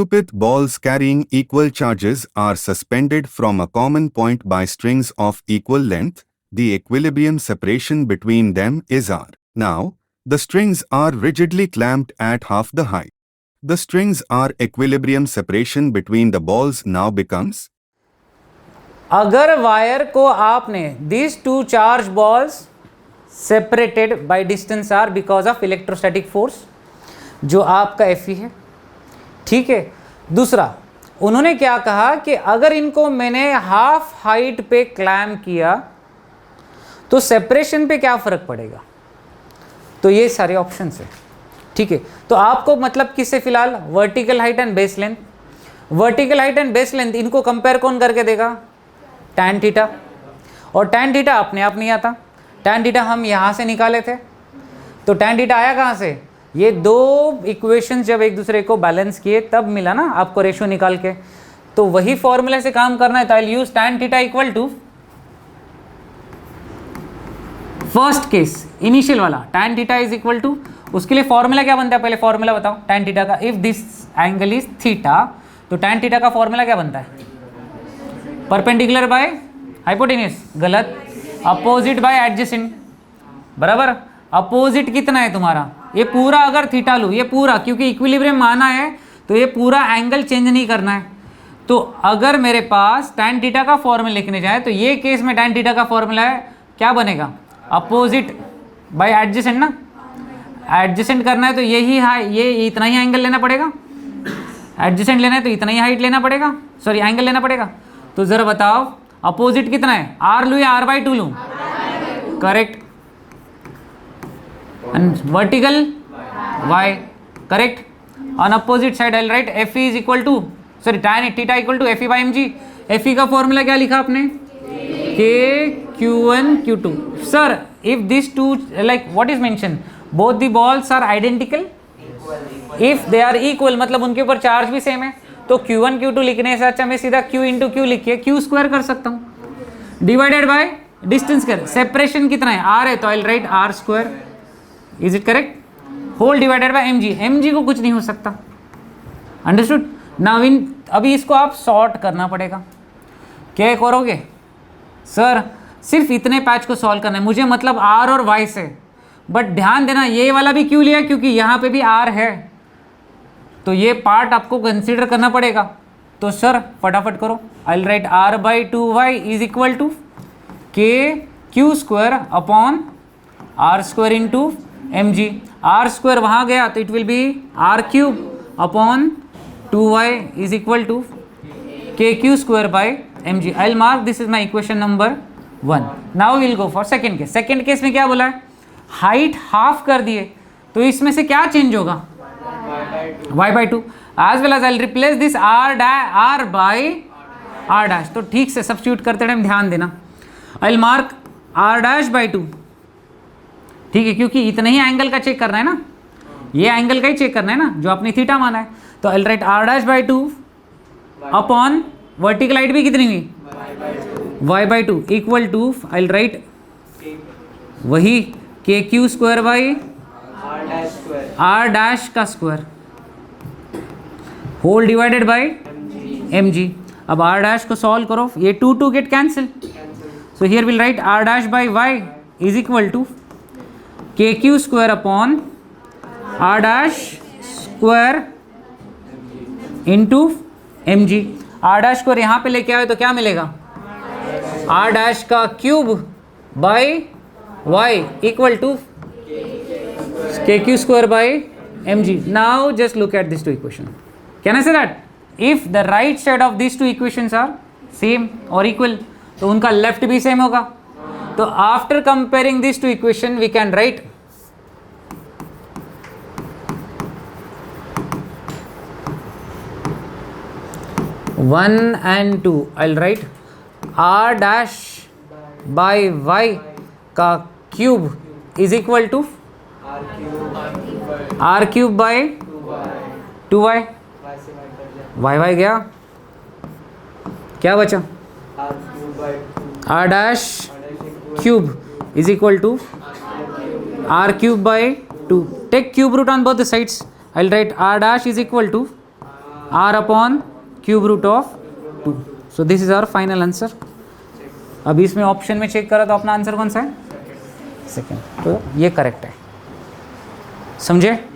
pith balls carrying equal charges are suspended from a common point by strings of equal length. The equilibrium separation between them is r. Now, the strings are rigidly clamped at half the height. The strings are equilibrium separation between the balls now becomes. अगर wire को आपने these two charge balls separated by distance r because of electrostatic force, जो आपका Fe है, ठीक है। दूसरा, उन्होंने क्या कहा कि अगर इनको मैंने हाफ हाइट पे क्लैम किया तो सेपरेशन पे क्या फ़र्क पड़ेगा। तो ये सारे ऑप्शंस है, ठीक है। तो आपको मतलब किससे फिलहाल vertical height and base length, vertical height and base length इनको कंपेयर कौन करके देगा, टैन थीटा। और टैन थीटा अपने आप नहीं आता, टैन थीटा हम यहाँ से निकाले थे। तो टैन थीटा आया कहाँ से, ये दो इक्वेशंस जब एक दूसरे को बैलेंस किए तब मिला ना आपको रेशियो निकाल के। तो वही फॉर्मूले से काम करना है, तो I use tan theta equal to first case initial वाला, tan theta is equal to, उसके लिए फॉर्मूला क्या बनता है, पहले फॉर्मूला बताओ टैन थीटा का। If this angle is theta तो टैन थीटा का फॉर्मूला क्या बनता है, परपेंडिकुलर बाय हाइपोटेन्यूस, गलत, अपोजिट बाय एडजेसेंट, बराबर। अपोजिट कितना है तुम्हारा, ये पूरा अगर थीटा लूँ, ये पूरा, क्योंकि इक्विलिब्रियम माना है तो ये पूरा एंगल चेंज नहीं करना है। तो अगर मेरे पास टैन थीटा का फॉर्मूला लिखने जाए तो ये केस में टैन थीटा का फॉर्मूला है, क्या बनेगा, अपोजिट बाय एडजेसेंट ना, एडजेसेंट करना है तो यही ये इतना ही एंगल लेना पड़ेगा, एडजेसेंट लेना है तो इतना ही हाइट लेना पड़ेगा, सॉरी एंगल लेना पड़ेगा। तो ज़रा बताओ अपोजिट कितना है, आर लूँ या आर बाई टू लूँ, correct, and vertical y, correct. On opposite side I'll write Fe is equal to, sorry, tan theta equal to Fe by mg. Fe का फॉर्मूला क्या लिखा आपने, K Q1 Q2. Sir, if these two, like what is mentioned, both the balls are identical, if they are equal मतलब उनके ऊपर charge भी same है, तो Q1 Q2 लिखने से अच्छा मैं सीधा Q इंटू Q लिख के Q स्क्वायर कर सकता हूँ, डिवाइडेड बाय डिस्टेंस कर, सेपरेशन कितना है, R है तो I write R square, is it correct, whole divided by mg, mg को कुछ नहीं हो सकता, अंडरस्टूड। नाउ इन अभी इसको आप सॉर्ट करना पड़ेगा, क्या करोगे सर, सिर्फ इतने पैच को सॉल्व करना है, मुझे मतलब r और y से, बट ध्यान देना ये वाला भी क्यों लिया, क्योंकि यहाँ पे भी r है, तो ये पार्ट आपको कंसीडर करना पड़ेगा। तो सर फटाफट करो, I will write r by 2y is equal to k q square upon r square into mg, r square वहाँ गया तो it will be r cube upon 2y is equal to k q square by mg। I will mark this is my equation number 1। Now will go for second case. Second case में क्या बोला है, height half कर दिए, तो इसमें से क्या चेंज होगा, y by two, as well as I will replace this r by r dash. तो ठीक से सब्स्टिट्यूट करते टाइम ध्यान देना, I will mark r dash by two, ठीक है, क्योंकि इतना ही एंगल का चेक करना है ना, ये एंगल का ही चेक करना है ना जो आपने थीटा माना है। तो I will write r dash by two upon vertical height भी कितनी हुई, y by two equal to, I will write वही k q square by r dash का square whole divided by mg। अब r डैश को solve करो, ये 2 2 get cancel, so here will write r dash by y is equal to K Q square upon R dash square into M ji. Are dash square यहाँ पे लेके आए तो क्या मिलेगा, आर डैश का cube by Y equal to K Q square by M G. Now just look at this two equation, can I say that if the right side of this two equations are same और equal, तो उनका left भी same होगा। तो after comparing this two equation we can write one and two, I will write R dash by Y का cube is equal to R cube by 2y, Y Y गया, क्या बचा, R dash cube is equal to R cube by 2, take cube root on both the sides, I will write R dash is equal to r upon cube root of 2. So this is our final answer. अभी इसमें option में check करा तो अपना answer कौन सा है? Second. तो ये करेक्ट है. समझे?